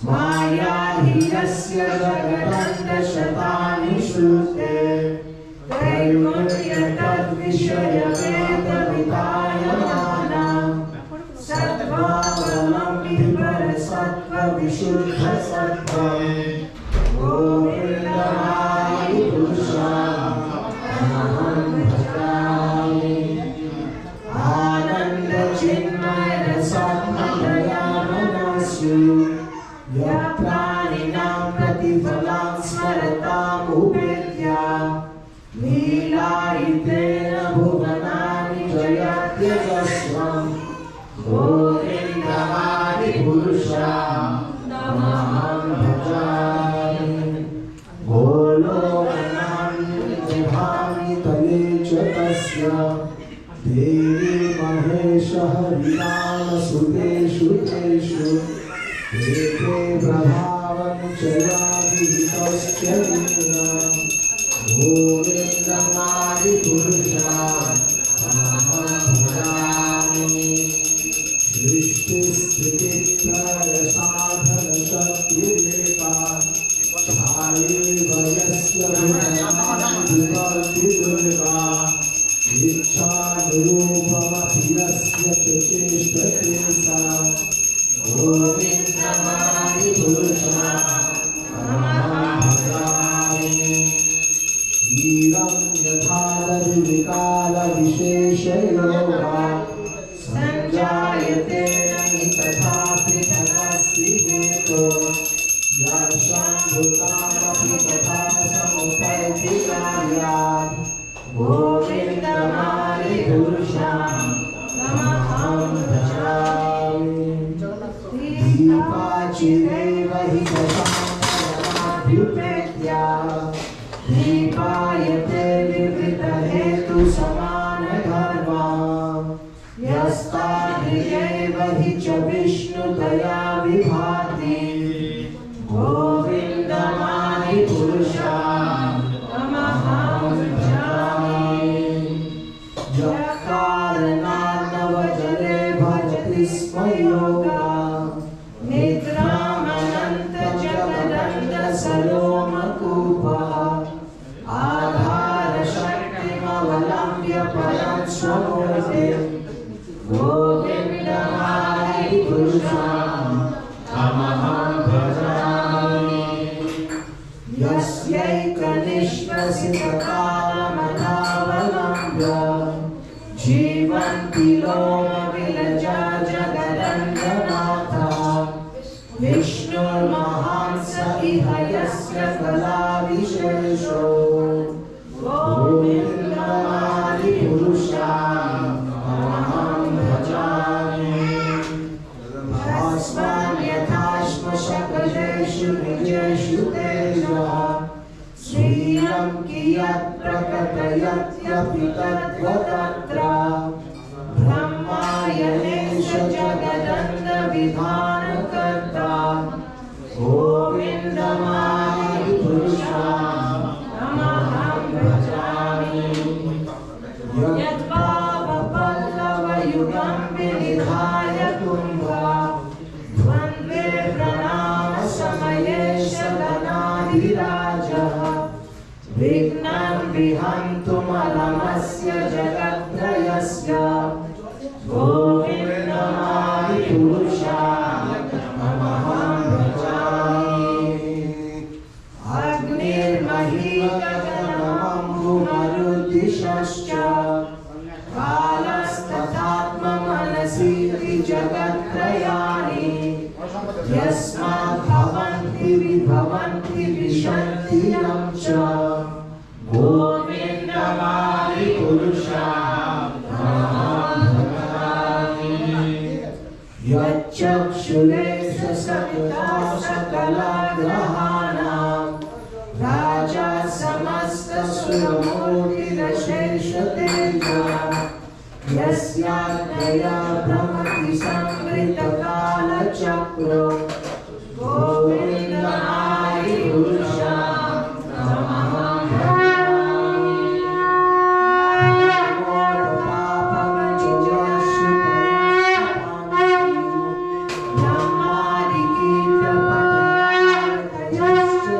Maya hi जगदण्डशतानि श्रुते त्रैगुण्य तद्विषयवेदवितायमाना सद्भावलम्बि परसत्त्वविशुद्ध सत्त्वम् गोविन्दमादि पुरुषामहं भजामि आनन्दचिन्मय रसात्मदयाननस्सु यः प्राणिनां प्रतिफलं स्मरतामुपेत्या लीलायितेन भुवनानि जयत्यजस्रम् गोविन्दमादिपुरुषामहं भजामि गोलोकनां तले च तस्य देवी महेशः विरामसुतेषु तेषु एते प्रभावं च याविहितश्च गोविन्दमादिपुरुषामहं भजामि सृष्टिस्थितिप्रलयसाधनशक्तिरेका ध्यायेवयस्य विभवान्ति दुर्गा इच्छानुरूपमपि यस्य च चेष्टते सा गोविन्दमादिपुरुषामहं भजामि वीरं यथा विकालविशेषयोगा संजायते नहि तथापि तदस्ति हेतो यशम्भुतामपि तथा समुपैति कार्यात् गोविन्दमादिपुरुषामहं भजामि दीपाचिरेव हि दशामयमाभ्युपेत्या दीपायते विवृतहेतुसमानधर्मा यस्ताद्रियैव हि च विष्णुतया विभाति गोविन्दमादिपुरुषामहं भजामि यः कारणार्णवजले भजति स्म योगा निद्रामनन्तजगदण्डसरोमकूपः आधारशक्तिमवलम्ब्य परं स्वमूर्तिं गोविन्दमादिपुरुषामहं भजामि यस्यैकनिष्ठसितकालमनावलम्ब्य जीवन्ति लोमविलजा जगदण्डनाथः विष्णुर्महान् स इह यस्य कलाविशेषो गोविन्दमादिपुरुषामहं भजामि भास्वन्यथाश्मशकलेषु निजेषु तेजः श्रियं कियत् प्रकटयत्यपि तद्वदत्र ब्रह्मायनेश जगदण्डविधानकर्ता गोविन्दमादिपुरुषामहं भजामि यद्भावपल्लवयुगं विनिधाय कुम्भा द्वन्द्वे प्रणामसमये शतनाधिराजः विघ्नं विहन्तुमलमस्य जगत्त्रयस्य गोविन्दमादिपुरुषामहं भजामि अग्निर्महीगगनमम्बुमरुद्दिशश्च कालस्तथात्ममनसीति जगत्त्रयाणि यस्माद्भवन्ति विभवन्ति विशन्ति यं च गोविन्दमादिपुरुषामहं भजामि यच्चक्षुरेश सतता सकलाग्रहाणां राजा समस्तसुरमूर्तिरशेषतेजः यस्याज्ञया भ्रमति संवृतकालचक्रो गोविन्दमादिपुरुषामहं भजामि ब्रह्मादिकीर्तपटनायकयश्च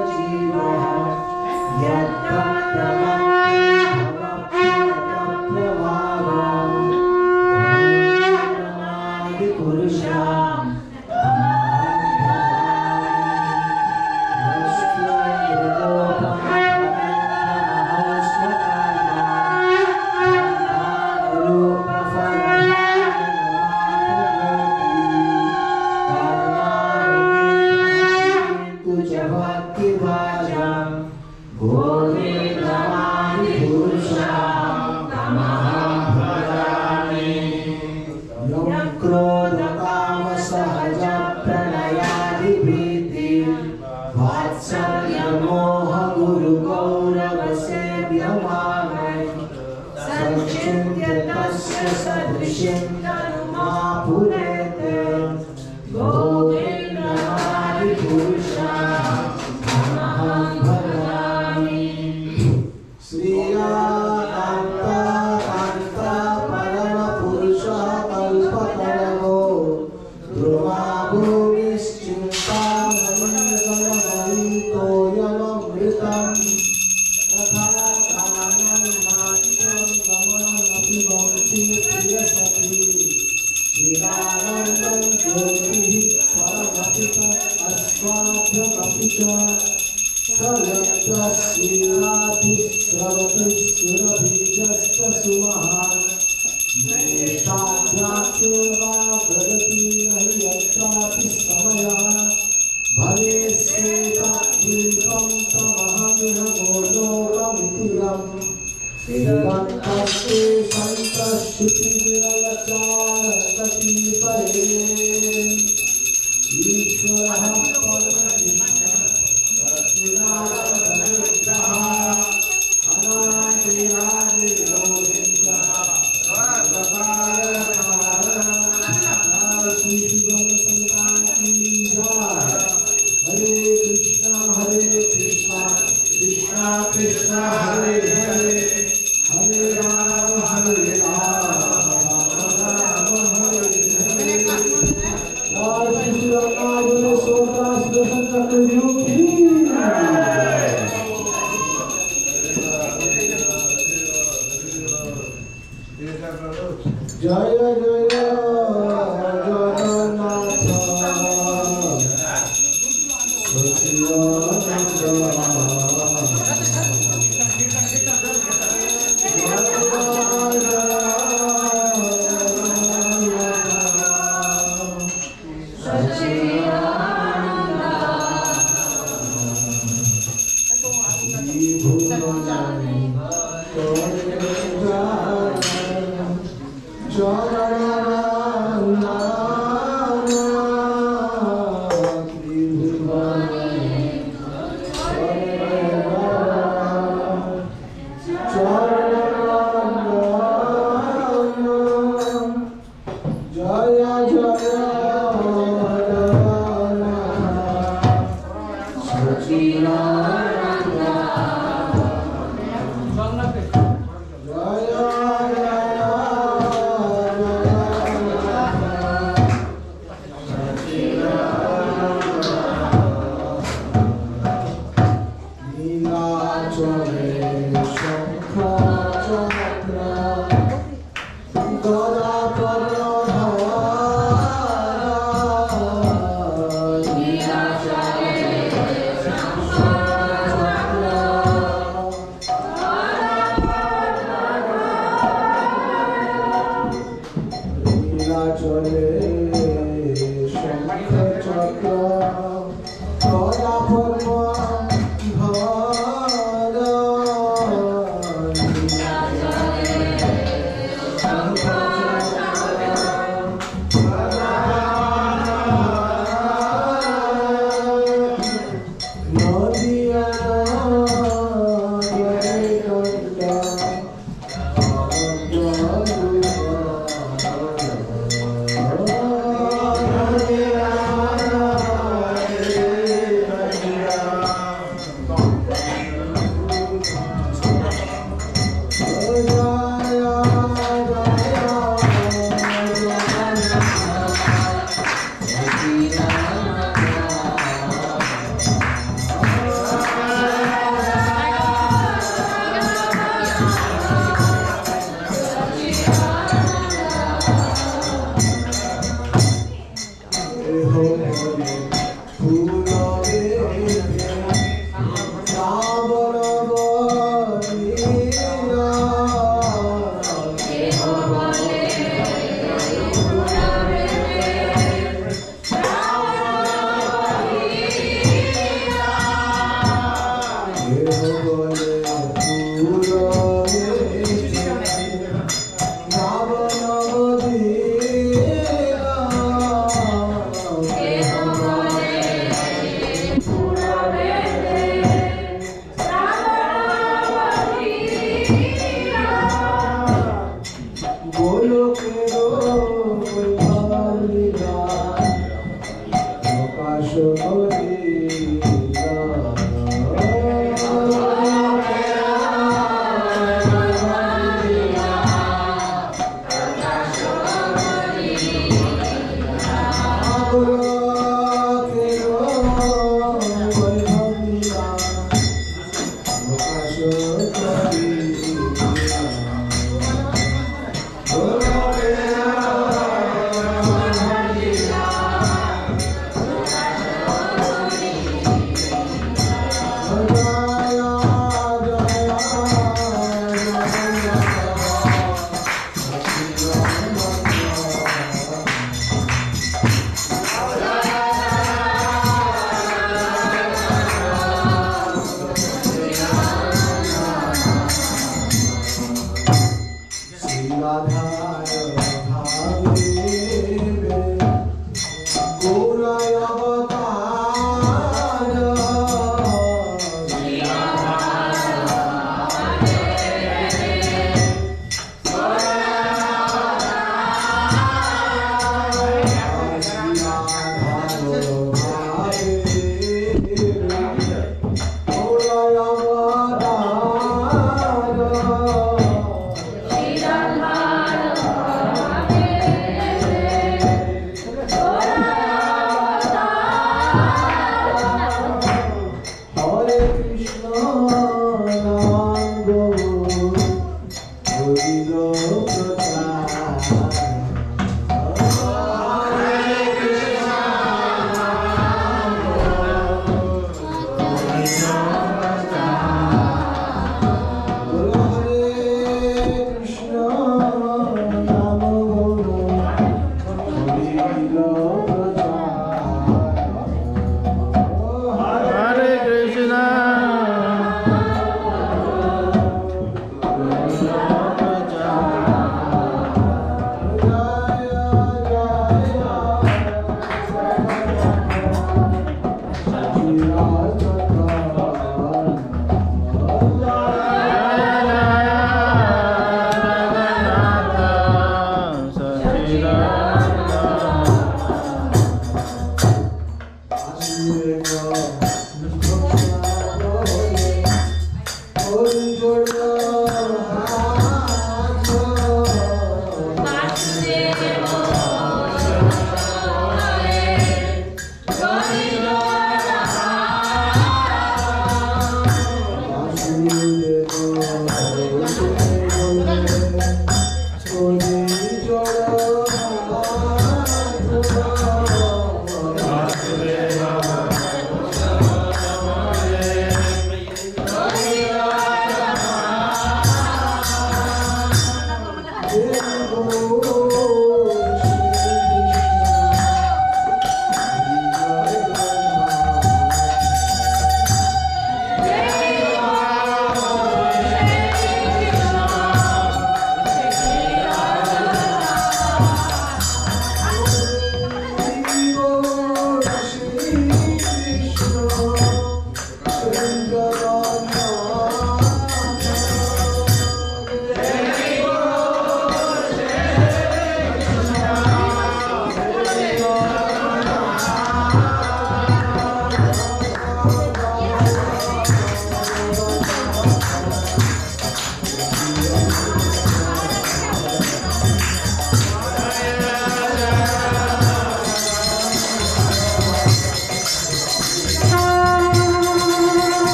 Hare Krishna.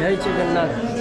जय Jagannath.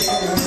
Hare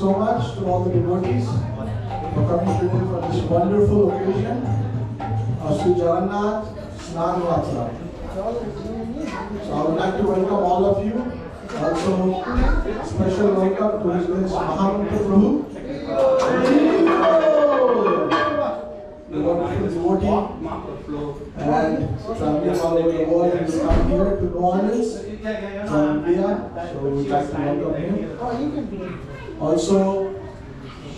so much to all the devotees for coming today for this wonderful occasion of Sri Jagannath Snan Yatra. So I would like to welcome all of you. Also, special welcome to His Grace Mahamantra Prabhu. The wonderful devotee and traveling all over the world and come here to New Orleans from India. So we would like to welcome him. Also,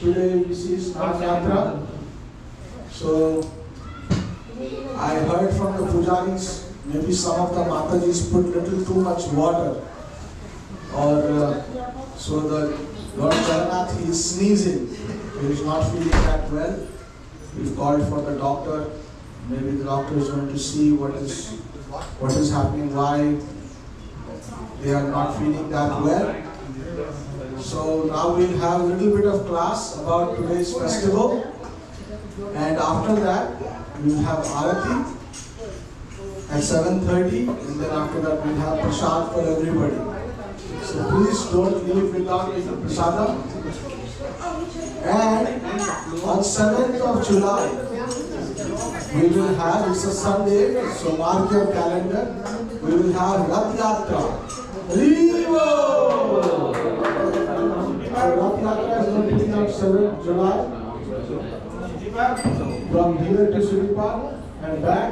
today we see Snan Yatra. So I heard from the pujaris, maybe some of the Matajis put little too much water. Or so the Lord Jagannath, he is sneezing. He is not feeling that well. We've called for the doctor. Maybe the doctor is going to see what is happening, why they are not feeling that well. So now we'll have a little bit of class about today's festival. And after that, we'll have Arati at 7:30. And then after that, we'll have Prasad for everybody. So please don't leave without taking prasadam. And on 7th of July, we will have, it's a Sunday, so mark your calendar, we will have Snan Yatra. Rivo! Snan Yatra is going to be on 7th July, from here to Siripal and back.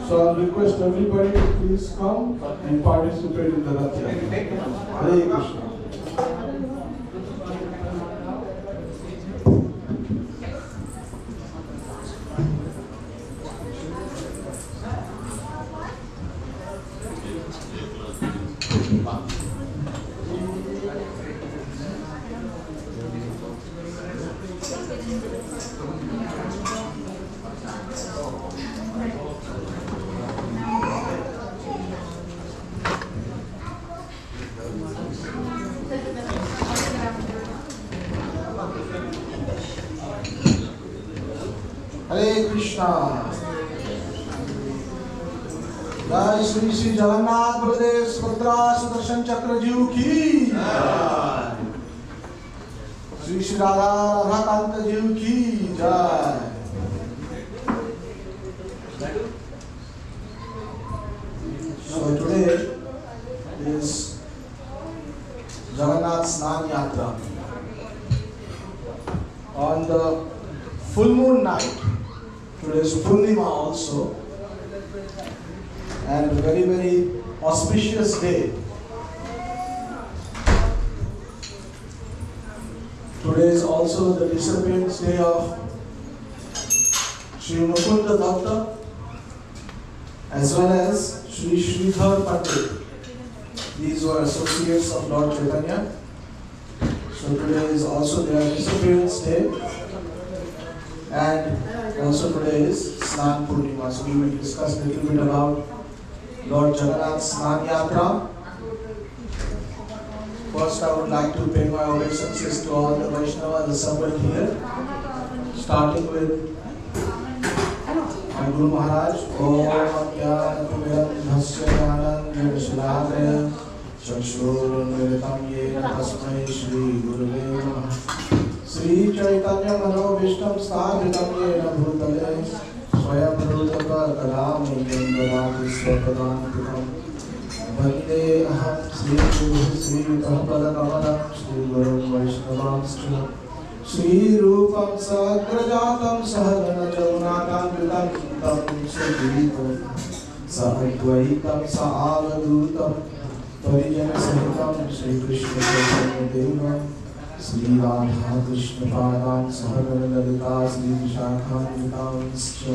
So I request everybody to please come and participate in the Rath Yatra. Hare Krishna. Hare Krishna. Jai Shri Shri Jagannath Baladev Subhadra Sudarshan Chakra Ji ki Jai. Shri Shri Radha Radhakanta Ji ki Jai. So today is Jagannath Snan Yatra. On the full moon night, today is Purnima also, and a very, very auspicious day. Today is also the disappearance day of Sri Mukunda Datta as well as Sri Sridhar Pandit. These were associates of Lord Chaitanya. So today is also their disappearance day. And also today is Snan Purnima. So we will discuss a little bit about Lord Jagannath's Snan Yatra. First, I would like to pay my obeisances to all the Vaishnavas assembled here, starting with my Guru Maharaj. Om Jnanatimirandhasya Jnananjana Chakshurunmilitam Yena Tasmai Shri Gurave Namaha. Sri Chaitanya Manobhishtam Sthapitam Yena Bhutale Swayam Rudaka Kadami Yendavati Swapadantikam Vande Aham Sri Guru Sri Tapada Kamalam Sri Guru Vaishnavamscha Sri Rupam Sagrajatam Sahagana Jagunatam Vitam Tam Sri Sahadvaitam Saavadutam Parijana Sahitam Sri Krishna Chaitanya Devam Sri Radha Krishna Padan Sahagana Lalita Sri Vishakhan Vitavascha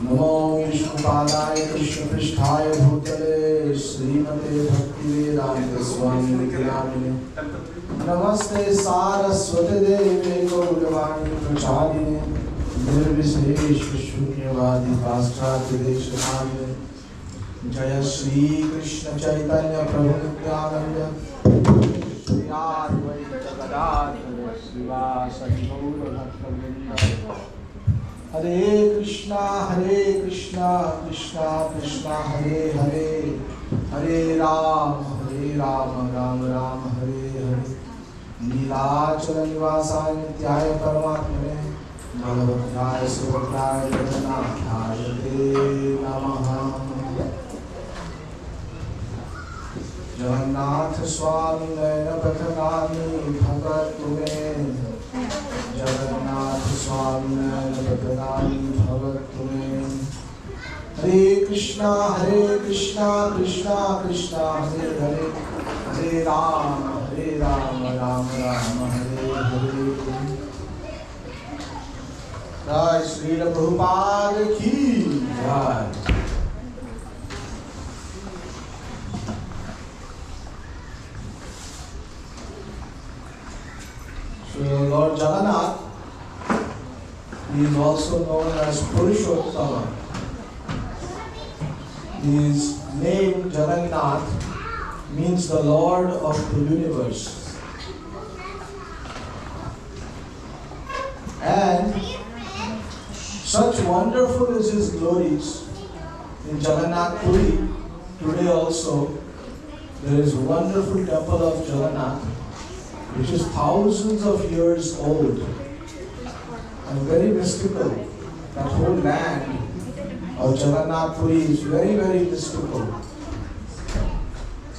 Namo Vishnu Padaya Krishna Pristhaya Bhutale Srimate Bhakti Vedanta Swami Nikayamine Namaste Saraswate Deve Gauravani Prachadine Nirvishesh Shunyavadi Pastrati Deshamane Jaya Shri Krishna Chaitanya Prabhu Nityananda Shri Advaita Gadadhara Srivasadi Gaura Bhakta Hare Krishna, Krishna Krishna, Hare Hare, Hare Rama, Rama Rama, Hare Hare. Nilachal निवासाय नित्याय परमात्मने भगवत्याय सुभद्राय जगन्नाथाय ते नमः। जगन्नाथ स्वामी नयन पथगामी भगत तुम्हें, जगन्नाथ स्वामी नयन पथगामी भगत तुम्हें। हरे कृष्णा कृष्णा कृष्णा हरे हरे, हरे राम राम राम हरे हरे। जय श्री प्रभुपाद की जय। So Lord Jagannath, he is also known as Purushottama. His name Jagannath means the Lord of the universe. And such wonderful is his glories in Jagannath Puri. Today also there is a wonderful temple of Jagannath which is thousands of years old and very mystical. That whole land of Jagannath Puri is very, very mystical.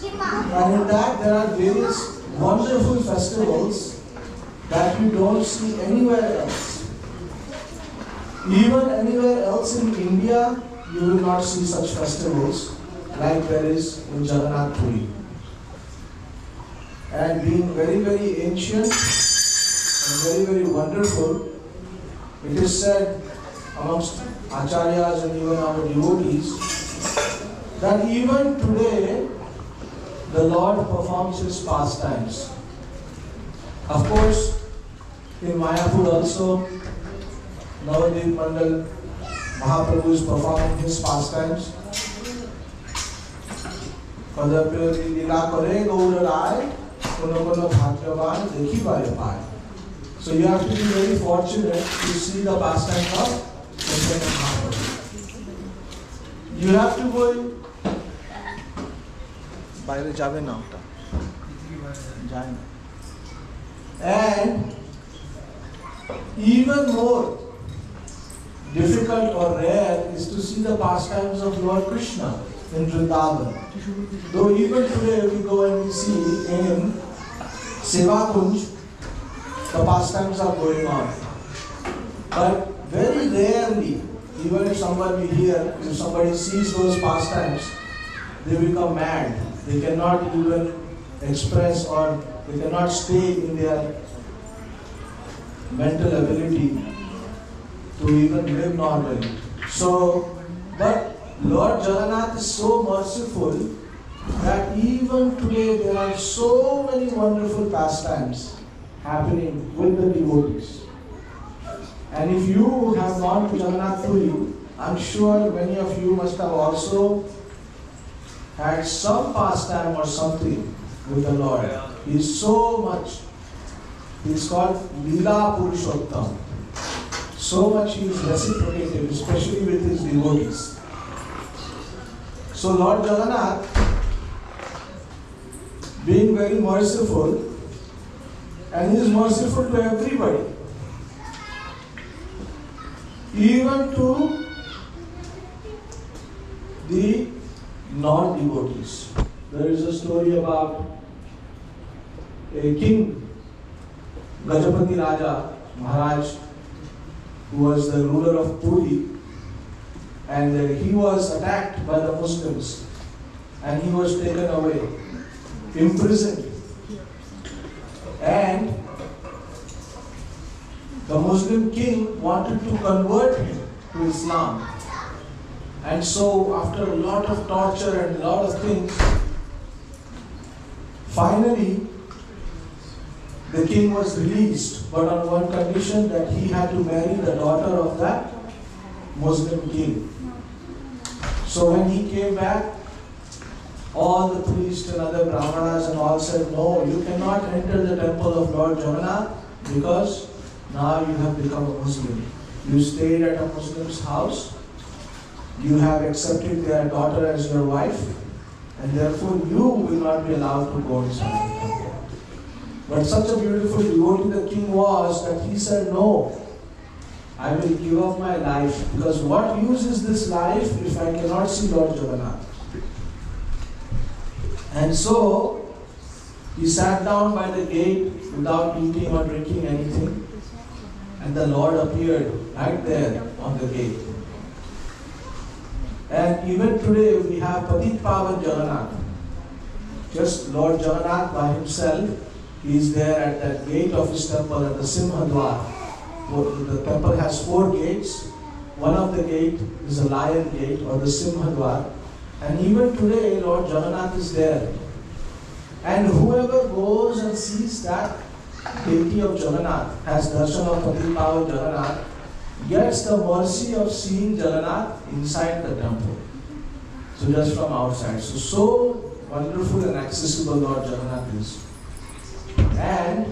And in that there are various wonderful festivals that you don't see anywhere else. Even anywhere else in India, you will not see such festivals like there is in Jagannath Puri. And being very, very ancient and very, very wonderful, it is said amongst acharyas and even our devotees that even today the Lord performs his pastimes. Of course, in Mayapur also, Navadvip Mandal Mahaprabhu is performing his pastimes. Kadapyati lila kare gaurarai, kono kono bhagyavan dekhi pare pai. So you have to be very fortunate to see the pastime of Chaitanya Mahaprabhu. You have to go বাইরে যাবে না ওটা যায় না। And even more difficult or rare is to see the pastimes of Lord Krishna in Vrindavan. Though even today we go and we see in Seva Kunj, the pastimes are going on. But very rarely, even if somebody here, if somebody sees those pastimes, they become mad. They cannot even express or they cannot stay in their mental ability to even live normally. So, but Lord Jagannath is so merciful that even today there are so many wonderful pastimes happening with the devotees. And if you have gone to Jagannath Puri, I'm sure many of you must have also had some pastime or something with the Lord. He is so much, he is called Leela Purushottam. So much he is reciprocative, especially with his devotees. So Lord Jagannath, being very merciful, and he is merciful to everybody, even to the non-devotees. There is a story about a king, Gajapati Raja Maharaj, who was the ruler of Puri, and he was attacked by the Muslims and he was taken away, imprisoned. And the Muslim king wanted to convert him to Islam. And so after a lot of torture and a lot of things, finally the king was released, but on one condition, that he had to marry the daughter of that Muslim king. So when he came back, all the priests and other brahmanas and all said, no, you cannot enter the temple of Lord Jagannath because now you have become a Muslim. You stayed at a Muslim's house, you have accepted their daughter as your wife, and therefore you will not be allowed to go inside the temple. But such a beautiful devotee the king was that he said, no, I will give up my life, because what use is this life if I cannot see Lord Jagannath? And so he sat down by the gate without eating or drinking anything, and the Lord appeared right there on the gate. And even today we have Patit Pavan Jagannath. Just Lord Jagannath by himself, he is there at that gate of his temple at the Simhadwar. The temple has 4 gates. One of the gate is the Lion Gate or the Simhadwar. And even today Lord Jagannath is there. And whoever goes and sees that deity of Jagannath, has darshan of Patit Pavan Jagannath, gets the mercy of seeing Jagannath inside the temple. So just from outside. So wonderful and accessible Lord Jagannath is. And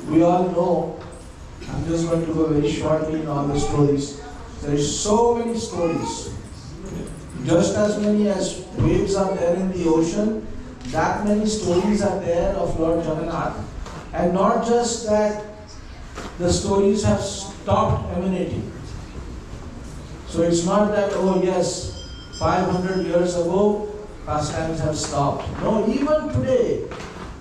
we all know, I'm just going to go very shortly in all the stories. There is so many stories. Just as many as waves are there in the ocean, that many stories are there of Lord Jagannath. And not just that, the stories have stopped emanating. So it's not that, oh yes, 500 years ago, pastimes have stopped. No, even today,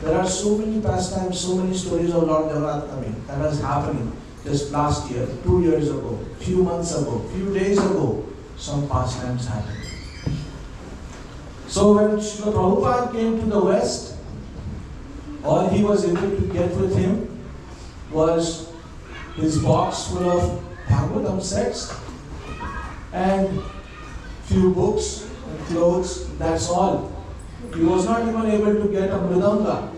there are so many pastimes, so many stories of Lord Jagannath coming. That was happening just last year, 2 years ago, few months ago, few days ago, some pastimes happened. So when Srila Prabhupada came to the West, all he was able to get with him was his box full of Bhagavatam sets and few books and clothes, that's all. He was not even able to get a mridanga.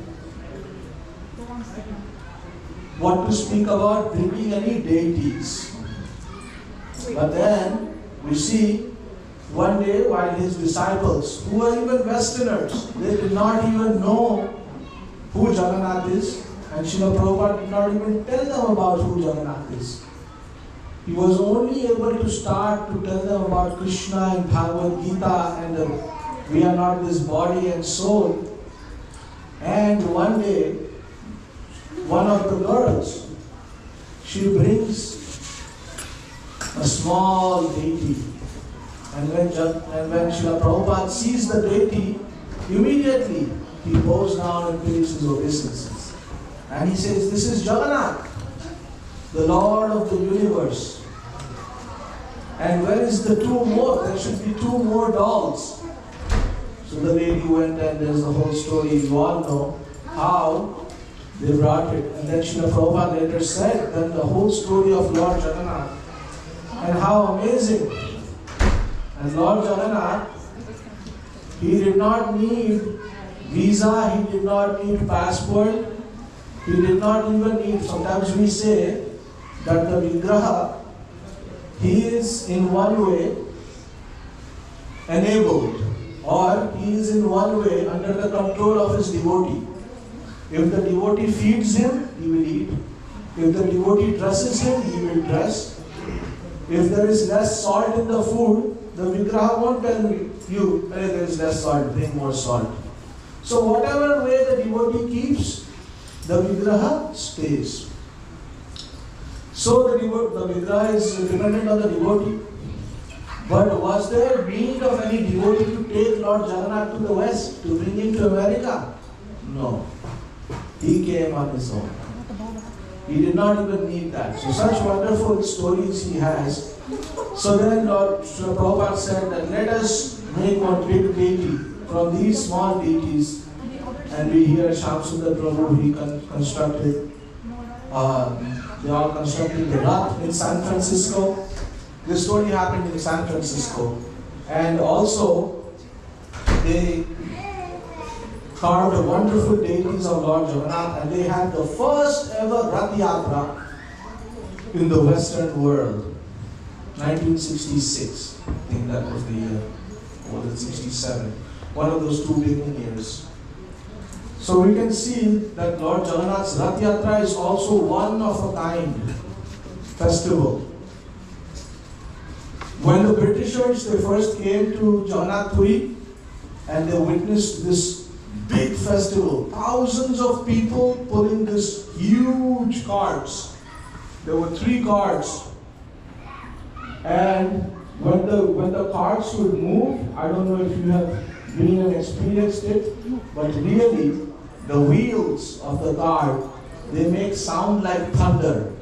What to speak about bringing any deities. But then we see one day while his disciples, who were even Westerners, they did not even know who Jagannath is, and Srila Prabhupada did not even tell them about who Jagannath is. He was only able to start to tell them about Krishna and Bhagavad Gita and we are not this body and soul. And one day, one of the girls, she brings a small deity. And when Srila Prabhupada sees the deity, immediately he bows down and pays his obeisances. And he says, this is Jagannath, the Lord of the universe. And where is the 2 more? There should be 2 more dolls. So the lady went and there's the whole story. You all know how they brought it. And then Srila Prabhupada later said then the whole story of Lord Jagannath and how amazing. And Lord Jagannath, he did not need visa, he did not need passport, he did not even need, sometimes we say that the Vigraha, he is in one way enabled, or he is in one way under the control of his devotee. If the devotee feeds him, he will eat. If the devotee dresses him, he will dress. If there is less salt in the food, the Vigraha won't tell you, hey, there is less salt, bring more salt. So whatever way the devotee keeps, the Vigraha stays. So the Vigraha is dependent on the devotee. But was there need of any devotee to take Lord Jagannath to the West, to bring him to America? No. He came on his own. He did not even need that. So such wonderful stories he has. So then Lord Srila Prabhupada said that let us make one big deity from these small deities. And we hear Shamsundar Prabhu, he constructed, they all constructed the Rath in San Francisco. This story happened in San Francisco. And also, they carved wonderful deities of Lord Jagannath, and they had the first ever Rath Yatra in the Western world. 1966, I think that was the year, or the 67, one of those 2 beginning years. So we can see that Lord Jagannath's Rath Yatra is also one of a kind festival. When the Britishers, they first came to Jagannath Puri and they witnessed this big festival. Thousands of people pulling this huge carts. There were 3 carts. And when the carts would move, I don't know if you have been and experienced it, but really the wheels of the cart, they make sound like thunder.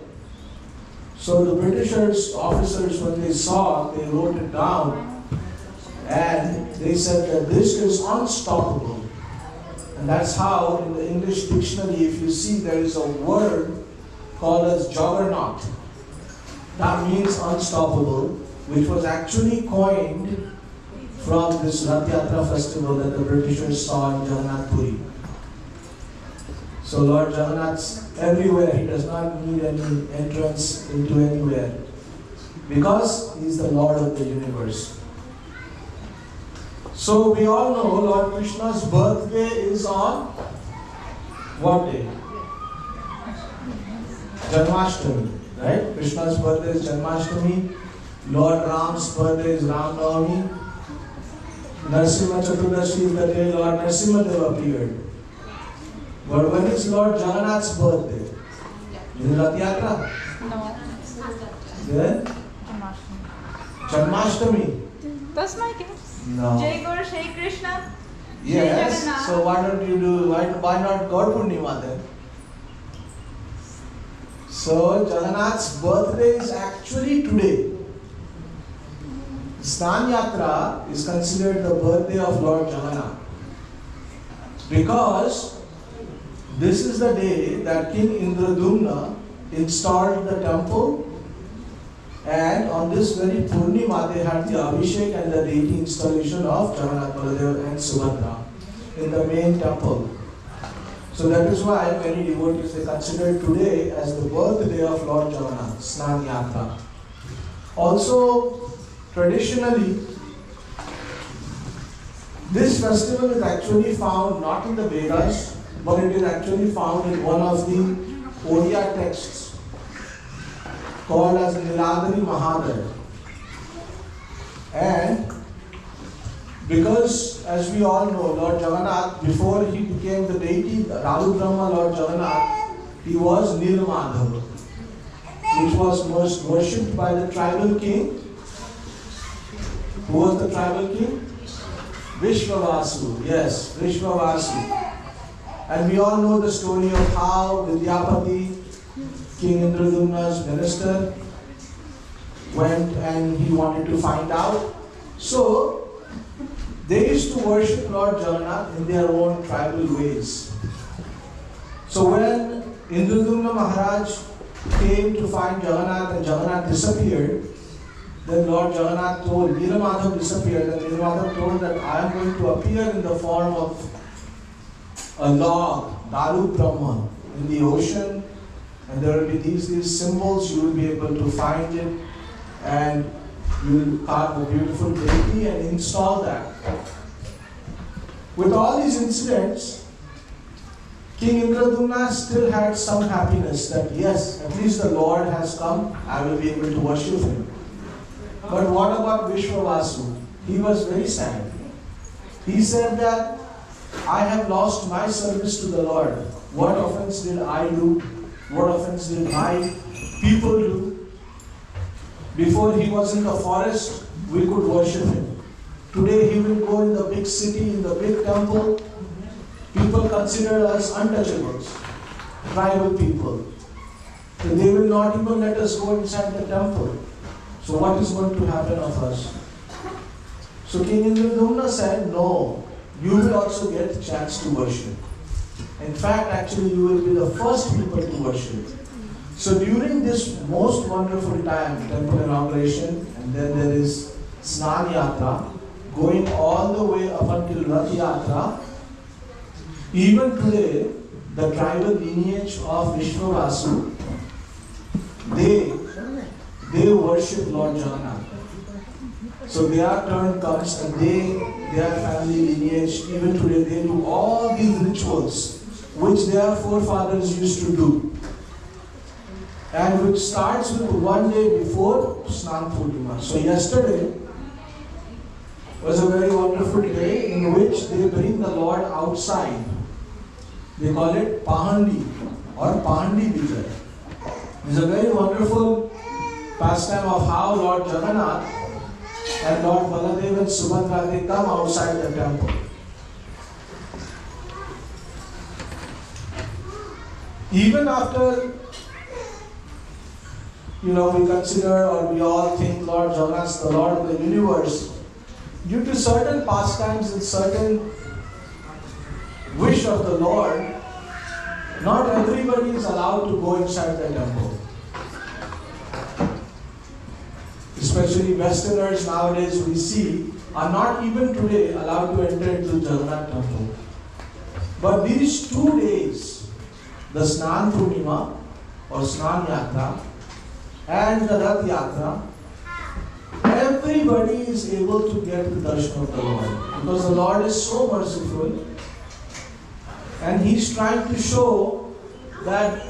So the Britishers, officers, when they saw, they wrote it down and they said that this is unstoppable. And that's how in the English dictionary, if you see, there is a word called as juggernaut. That means unstoppable, which was actually coined from this Snan Yatra festival that the Britishers saw in Jagannath Puri. So Lord Jagannath's everywhere. He does not need any entrance into anywhere, because He is the Lord of the universe. So we all know Lord Krishna's birthday is on what day? Janmashtami, right? Krishna's birthday is Janmashtami. Lord Ram's birthday is Ram Navami. Narsimha Chaturdashi is the day Lord Narsimha Deva appeared. But when is Lord Jagannath's birthday? Is it Rath Yatra? No. Then? Janmashtami. That's my guess. No. Jai Gaur Shri Krishna. Yes. Jai Jagannath. So why don't you do? Why not God Purnima then? So Jagannath's birthday is actually today. Snan Yatra is considered the birthday of Lord Jagannath, because this is the day that King Indradumna installed the temple, and on this very Purnima they had the Abhishek and the deity installation of Jagannath, Baladeva and Subhadra in the main temple. So that is why many devotees, they consider today as the birthday of Lord Jagannath, Snan Yatra. Also, traditionally, this festival is actually found not in the Vedas, but it is actually found in one of the Odia texts called as Niladari Mahadar. And because, as we all know, Lord Jagannath, before he became the deity, Rahu Brahma Lord Jagannath, he was Nilmadhav, which was most worshipped by the tribal king. Who was the tribal king? Vishwavasu. Yes, Vishwavasu. And we all know the story of how Vidyapati, King Indradumna's minister, went and he wanted to find out. So, they used to worship Lord Jagannath in their own tribal ways. So when Indradumna Maharaj came to find Jagannath and Jagannath disappeared, then Lord Jagannath told, Nilamadhav disappeared, and Nilamadhav told that I am going to appear in the form of a log, Daru Brahma, in the ocean, and there will be these symbols, you will be able to find it, and you will carve a beautiful deity and install that. With all these incidents, King Indradumna still had some happiness that yes, at least the Lord has come, I will be able to worship Him. But what about Vishwavasu? He was very sad. He said that I have lost my service to the Lord. What offense did I do? What offense did my people do? Before he was in the forest, we could worship him. Today he will go in the big city, in the big temple. People consider us untouchables, tribal people. So they will not even let us go inside the temple. So what is going to happen of us? So King Indradumna said, no, you will also get a chance to worship. In fact, actually you will be the first people to worship. So during this most wonderful time, temple inauguration, and then there is Snan Yatra, going all the way up until Rath Yatra, even today, the tribal lineage of Vishwavasu, they worship Lord Jagannath. So their turn comes and their family lineage, even today, they do all these rituals which their forefathers used to do. And which starts with one day before Snan Purnima. So yesterday was a very wonderful day in which they bring the Lord outside They call it Pahandi or Pahandi Vijay. It's a very wonderful pastime of how Lord Jagannath and Lord Baladev and Subhadra, they come outside the temple. Even after, we consider or we all think Lord Jagannath is the Lord of the universe, due to certain pastimes and certain wish of the Lord, not everybody is allowed to go inside the temple. Especially Westerners nowadays we see are not even today allowed to enter into Jagannath temple. But these 2 days, the Snan Purnima or Snan Yatra and the Rath Yatra, everybody is able to get the darshan of the Lord. Because the Lord is so merciful and He's trying to show that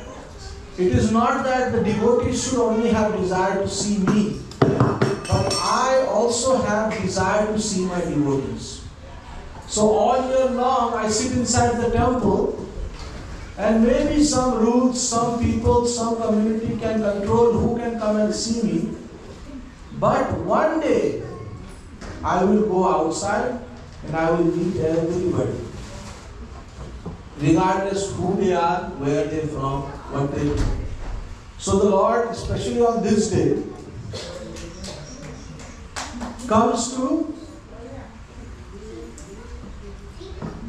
it is not that the devotees should only have desire to see me, but I also have desire to see my devotees. So all year long I sit inside the temple, and maybe some rules, some people, some community can control who can come and see me. But one day I will go outside and I will meet everybody, regardless who they are, where they are from, what they do. So the Lord, especially on this day, comes to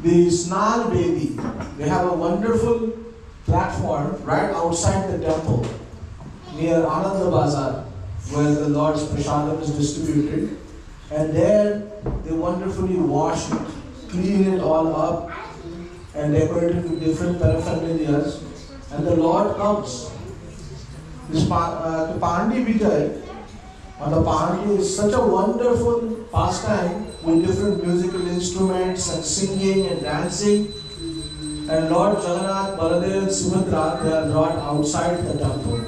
the Snan Vedi. They have a wonderful platform right outside the temple near Ananda Bazar, where the Lord's prasadam is distributed. And there they wonderfully wash it, clean it all up, and decorate it with different paraphernalias. And the Lord comes. This Pahandi Vijay, or the Pahandi, is such a wonderful pastime with different musical instruments and singing and dancing. And Lord Jagannath, Baladev and Subhadra, they are brought outside the temple.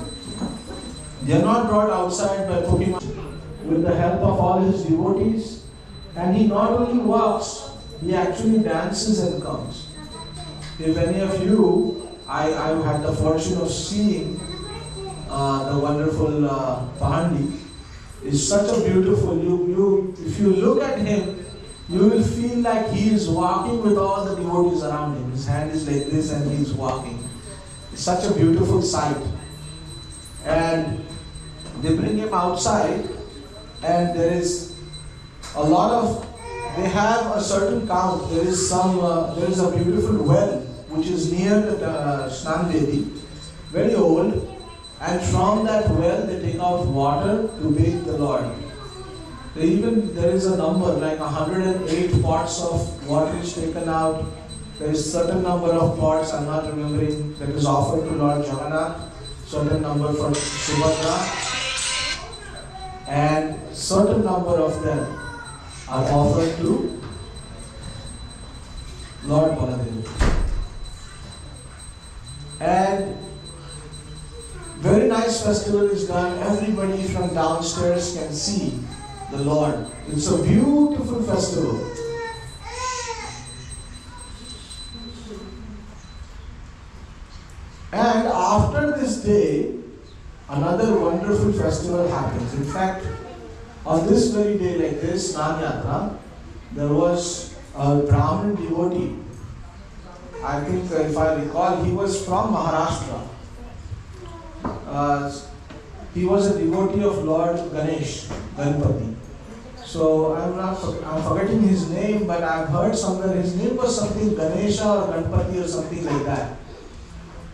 They are not brought outside by putting with the help of all his devotees. And he not only walks, he actually dances and comes. If any of you, I had the fortune of seeing the wonderful Pahandi. It's such a beautiful, if you look at him, you will feel like he is walking with all the devotees around him. His hand is like this and he is walking. It's such a beautiful sight. And they bring him outside, and there is a lot of, they have a certain count. There is a beautiful well which is near the Snan Vedi, very old. And from that well they take out water to bathe the Lord. There is a number, like 108 pots of water is taken out. There is certain number of pots, I'm not remembering, that is offered to Lord Jagannath, certain number for Subhadra, and certain number of them are offered to Lord Baladev. And very nice festival is done. Everybody from downstairs can see the Lord. It's a beautiful festival. And after this day, another wonderful festival happens. In fact, on this very day like this, Snan Yatra, there was a Brahmin devotee. I think if I recall, he was from Maharashtra. He was a devotee of Lord Ganesh, Ganpati. So I'm forgetting his name, but I've heard somewhere his name was something Ganesha or Ganpati or something like that.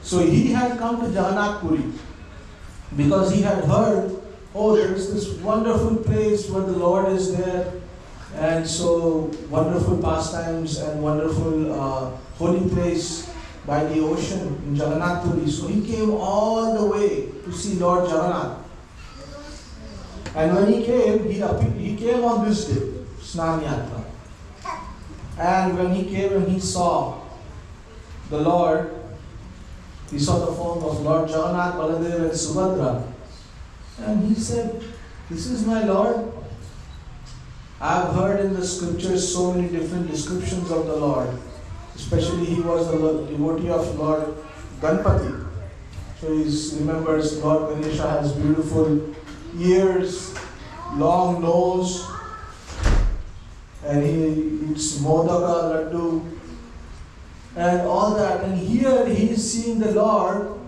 So he had come to Jagannath Puri because he had heard, oh, there is this wonderful place where the Lord is there, and so wonderful pastimes and wonderful holy place by the ocean in Jagannath Puri. So he came all the way to see Lord Jagannath. And when he came, he came on this day, Snan Yatra. And when he came and he saw the Lord, he saw the form of Lord Jagannath, Baladev and Subhadra. And he said, "This is my Lord." I have heard in the scriptures so many different descriptions of the Lord. Especially he was a devotee of Lord Ganpati. So he remembers Lord Ganesha has beautiful ears, long nose, and he eats modaka, laddu, and all that. And here he is seeing the Lord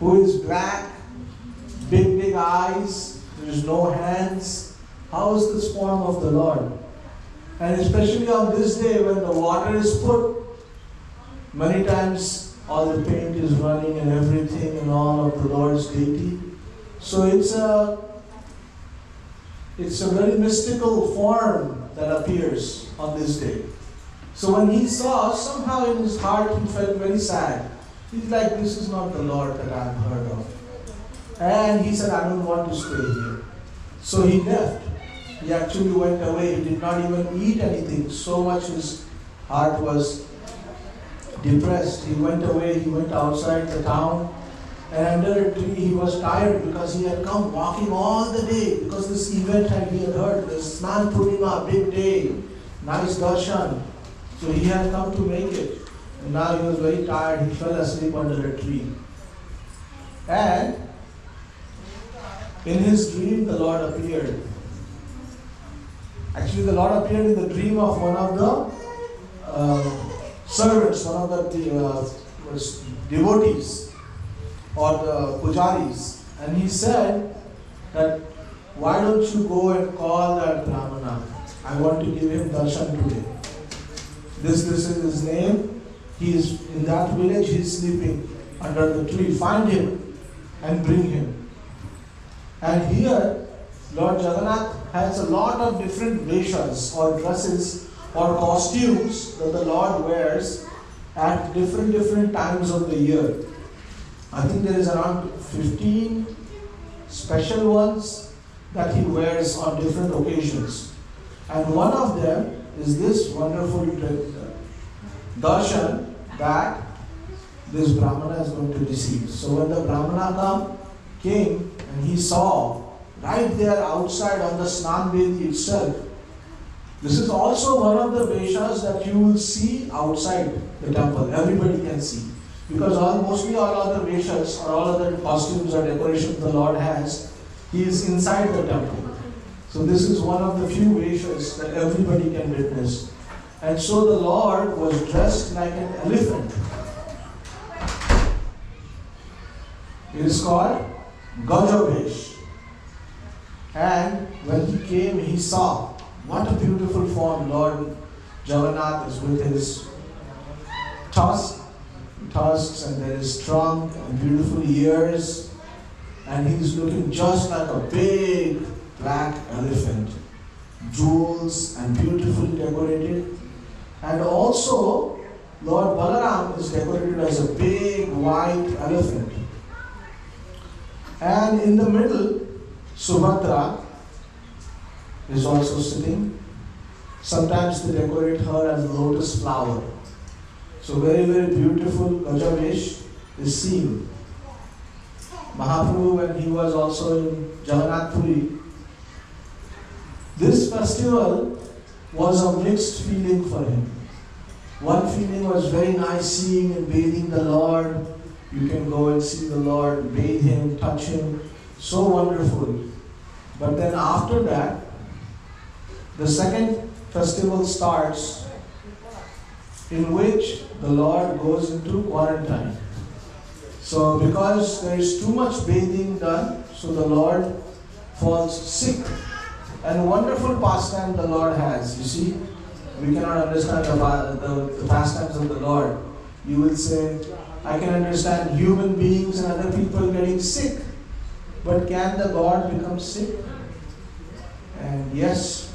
who is black, big eyes, there is no hands. How is this form of the Lord? And especially on this day when the water is put, many times all the paint is running and everything and all of the Lord's deity. So it's a very mystical form that appears on this day. So when he saw, somehow in his heart he felt very sad. He's like, this is not the Lord that I've heard of. And he said, I don't want to stay here. So he left. He actually went away. He did not even eat anything. So much his heart was depressed. He went away. He went outside the town. And under a tree he was tired because he had come walking all the day. Because this event he had heard. The Snan Purnima, big day. Nice darshan. So he had come to make it. And now he was very tired. He fell asleep under a tree. And in his dream the Lord appeared. Actually, the Lord appeared in the dream of one of the servants, one of the devotees or the pujaris. And he said that, why don't you go and call that Brahmana? I want to give him darshan today. This is his name. He is in that village, he is sleeping under the tree. Find him and bring him. And here, Lord Jagannath has a lot of different veshas or dresses or costumes that the Lord wears at different times of the year. I think there is around 15 special ones that he wears on different occasions. And one of them is this wonderful darshan that this Brahmana is going to receive. So when the Brahmana came and he saw right there outside on the Snan Vedi itself, this is also one of the veshas that you will see outside the temple. Everybody can see. Because mostly all other veshas or all other costumes or decorations the Lord has, he is inside the temple. So this is one of the few veshas that everybody can witness. And so the Lord was dressed like an elephant. It is called Gajavesh. And when he came, he saw what a beautiful form Lord Jagannath is with his tusks and there is trunk and beautiful ears. And he is looking just like a big black elephant. Jewels and beautifully decorated. And also, Lord Balaram is decorated as a big white elephant. And in the middle, Subhadra is also sitting. Sometimes they decorate her as a lotus flower. So very beautiful Gajavesh is seen. Mahaprabhu, when he was also in Jagannath Puri, this festival was a mixed feeling for him. One feeling was very nice, seeing and bathing the Lord. You can go and see the Lord, bathe him, touch him. So wonderful. But then after that, the second festival starts, in which the Lord goes into quarantine. So because there is too much bathing done, so the Lord falls sick. And a wonderful pastime the Lord has. You see, we cannot understand the pastimes of the Lord. You will say, I can understand human beings and other people getting sick. But can the God become sick? And yes,